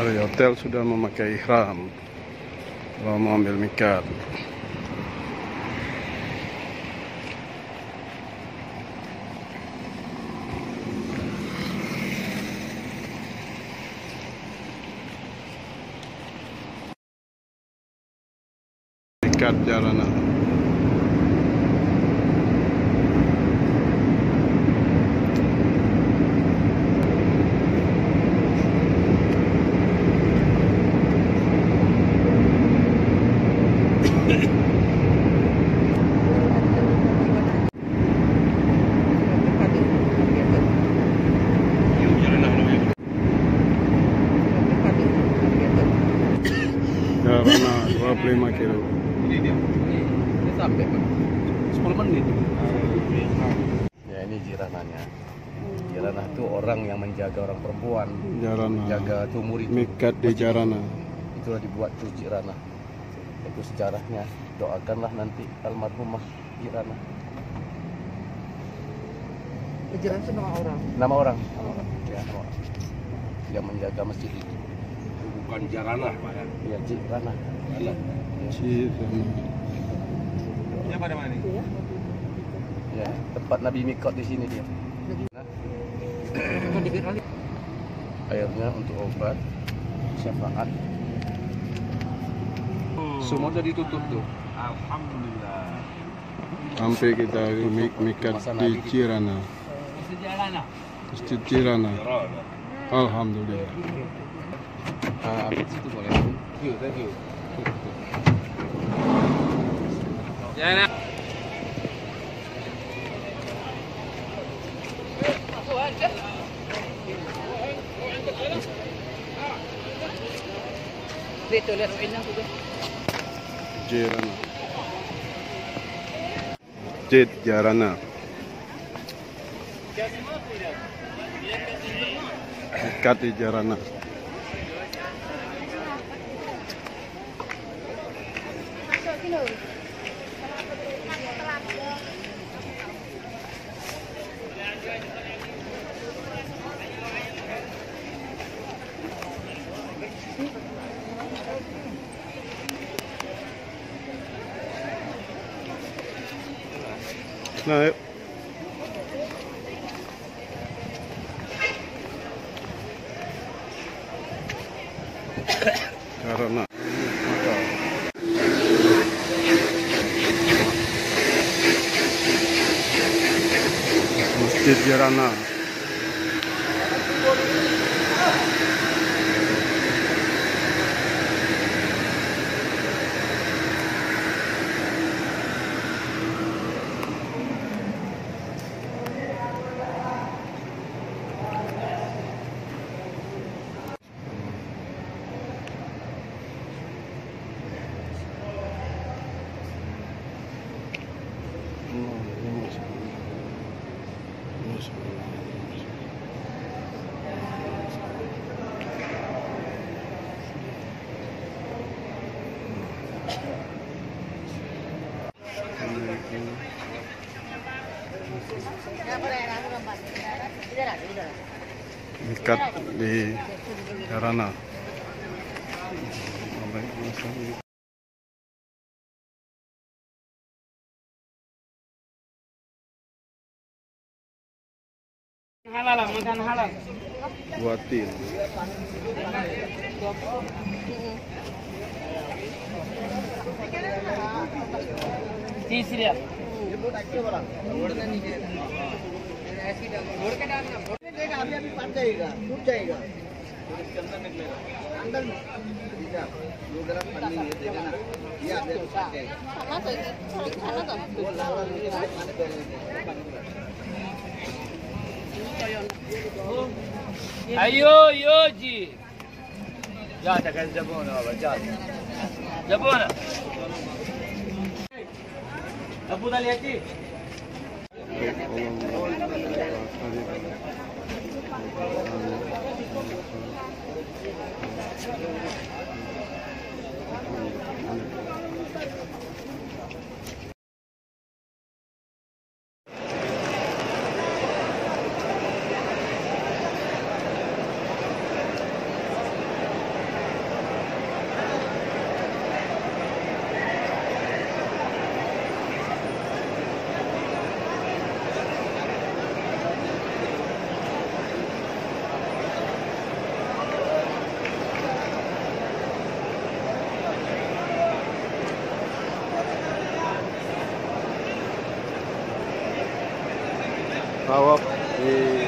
Dari hotel sudah memakai ihram. Kalau mau ambil mikat. Mikat Jarana. Jarana 25 kilo. Ini sampai 10 menit. Ya, ini jirananya. Jiranah itu orang yang menjaga orang perempuan, Jarana. jaga tumur itu. Mikat di Jarana. Itulah dibuat tuh jiranah. Itu sejarahnya. Doakanlah nanti almarhumah jiranah. Jiran itu nama orang. Nama orang. Ya, nama orang. Yang menjaga masjid itu. Bukan Jarana, Pak ya. Ya, jiranah. Jarana. Dia pada mana nih? Ya, tempat Nabi Mikot di sini dia. Nah, airnya untuk obat, syafaat. Semua udah ditutup tuh. Alhamdulillah. Sampai kita mikat di Jarana. Masjid Jarana. Alhamdulillah. Habis itu boleh. Thank you. Jangan. Dito laruin lang ko. Jarana. Masjid Jarana. Mikat di Jarana. Nah, yuk. Karena Masjid Jarana. Mikat di Jarana. Halal, makan halal. Buatin. तीसरी अभी अभी पक जाएगा, टूट जाएगा। इसके अंदर निकलेगा, अंदर में ठीक है। वो गरम पानी ये देगा ना, ये आप देखो पक जाएगा। वो लाल लाल पानी दे रहे। ayo yo ji ya ta kan jabona ba ja jabona abu dali hati tawaf di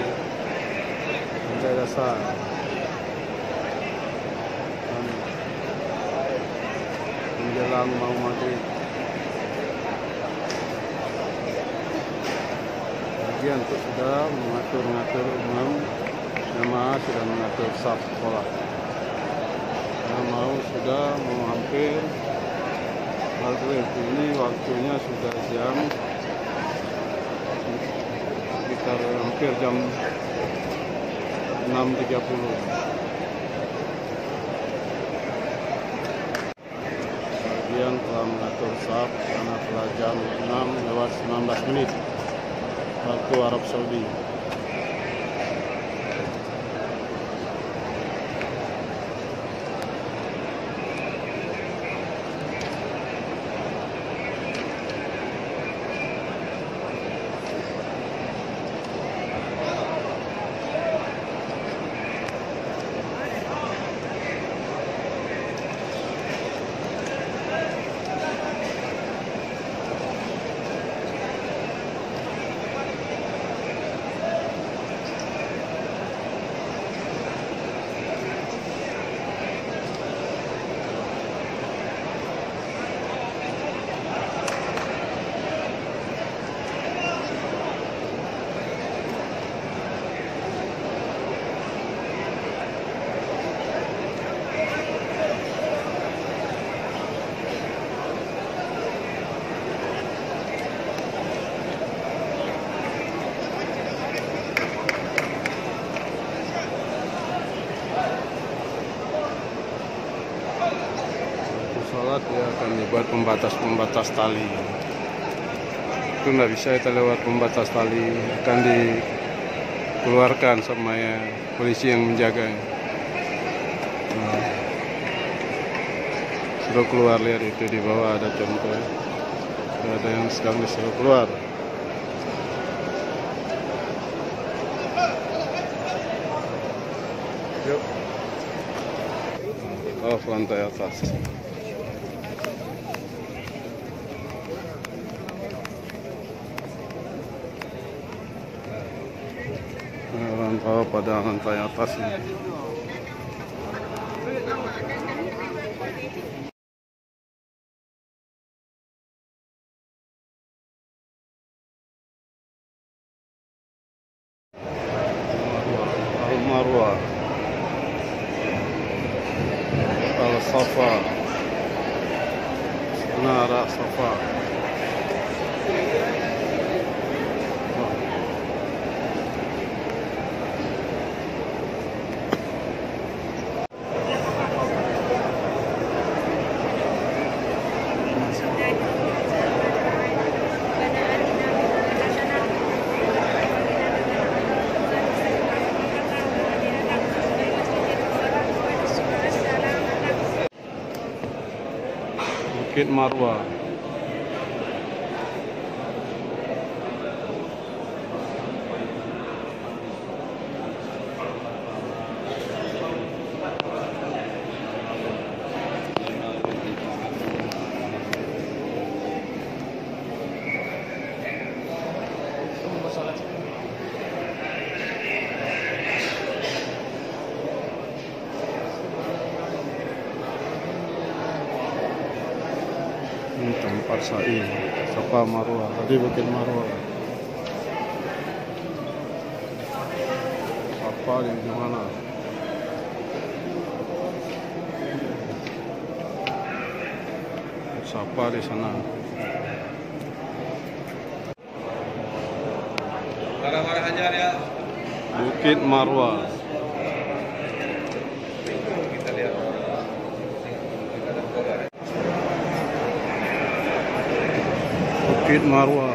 Pantai Dasar. Dan menjelang mau maghrib. Bagian itu sudah mengatur imam, jamaah sudah mengatur saf sholat. Sudah mau hampir maghrib. Ini waktunya sudah jam sekitar hampir jam 6.30. Bagian telah mengatur saf karena telah jam 6:19 waktu Arab Saudi. Sholat dia akan dibuat pembatas tali. Itu nggak bisa kita lewat pembatas tali, akan dikeluarkan sama ya polisi yang menjaga. Nah, suruh keluar, lihat itu di bawah ada contoh. Ada yang sedang disuruh keluar. Yuk. Oh, lantai atas. Rantau pada lantai atas ini. Al-Marwah, Al-Safa, Nara Safa. Bukit Marwah. Ini tempat sa'i, Safa Marwah, tadi Bukit Marwah. Safa di mana? Safa di sana. Marah-marah aja ya. Bukit Marwah. Kita lihat. Bukit Marwah.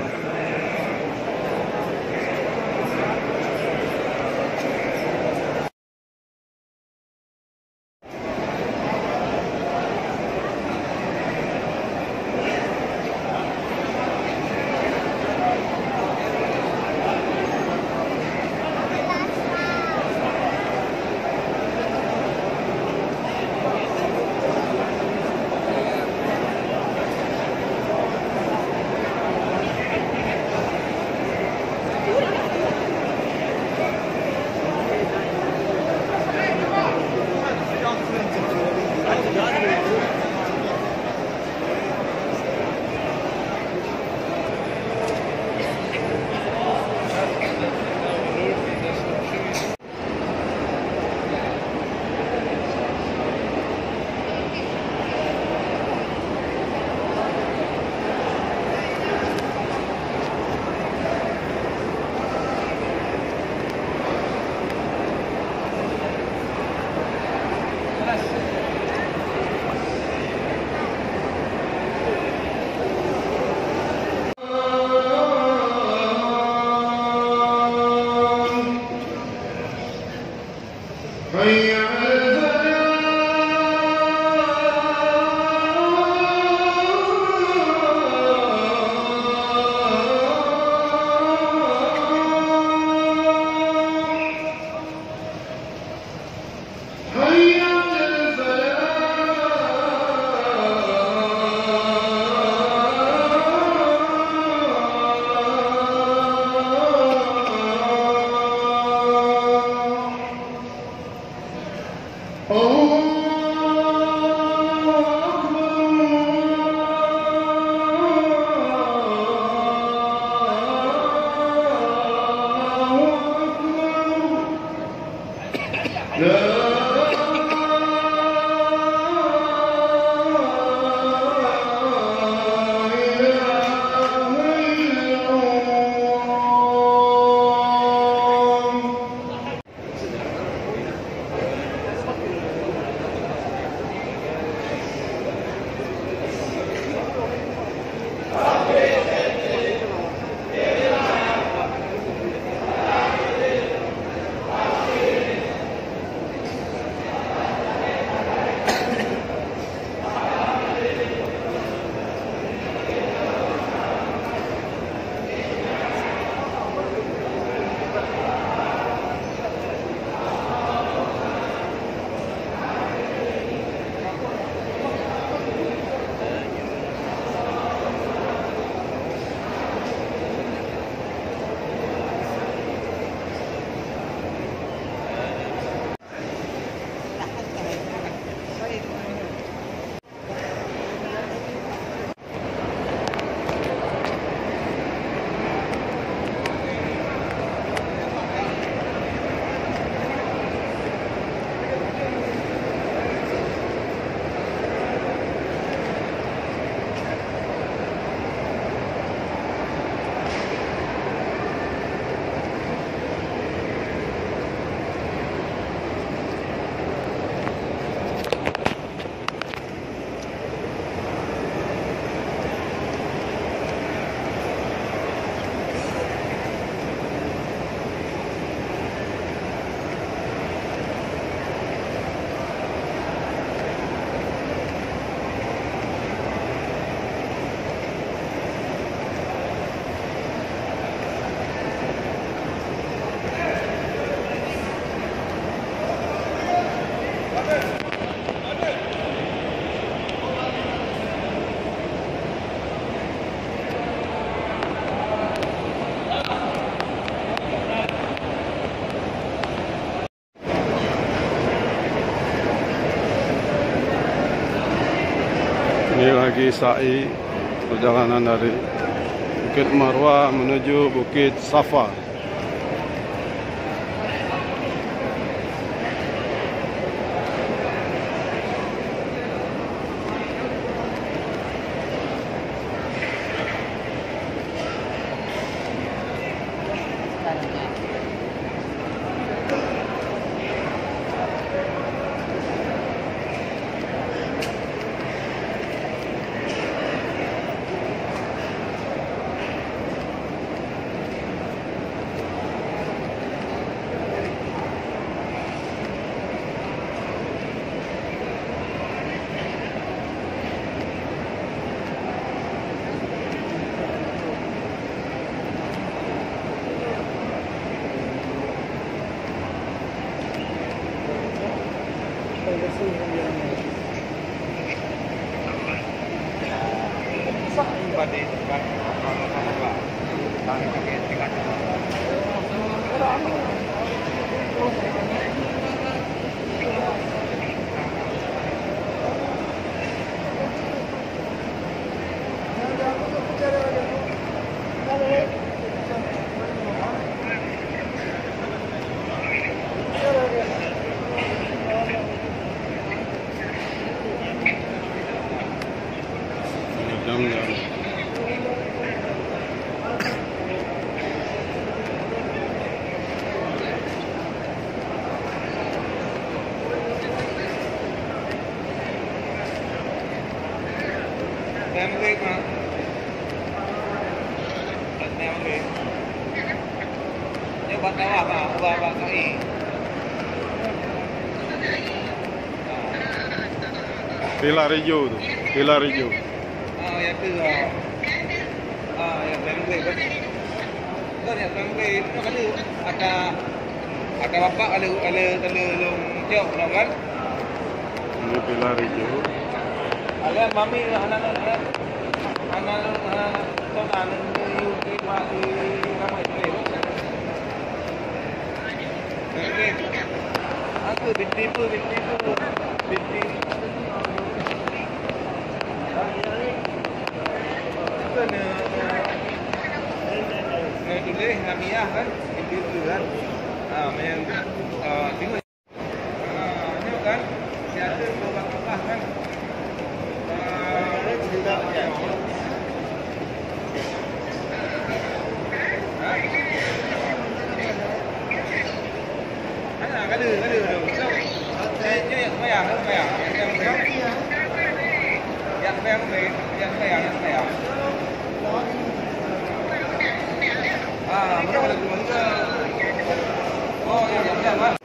sa'i perjalanan dari Bukit Marwah menuju Bukit Safa. Pilar hijau tu, pilar hijau. Yang tu yang family kan. Kan yang family itu kan ada bapak ada long jauh kan. Ini pilar hijau. Ada mami anak tonan di ramai tu. Aku binti. Tulis Hamiah kan, itu kan, yang tengok, ni kan, siapa berubah kan, ada, yang bayar, berapa lagi mangga? Oh, yang mana?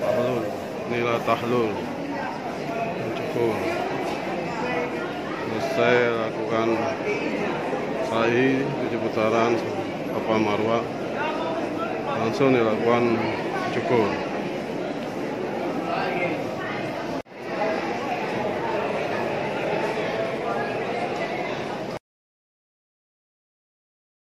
Tahlul, inilah tahlul cukur. Selesai lakukan sa'i 7 putaran Safa Marwah, langsung dilakukan cukur.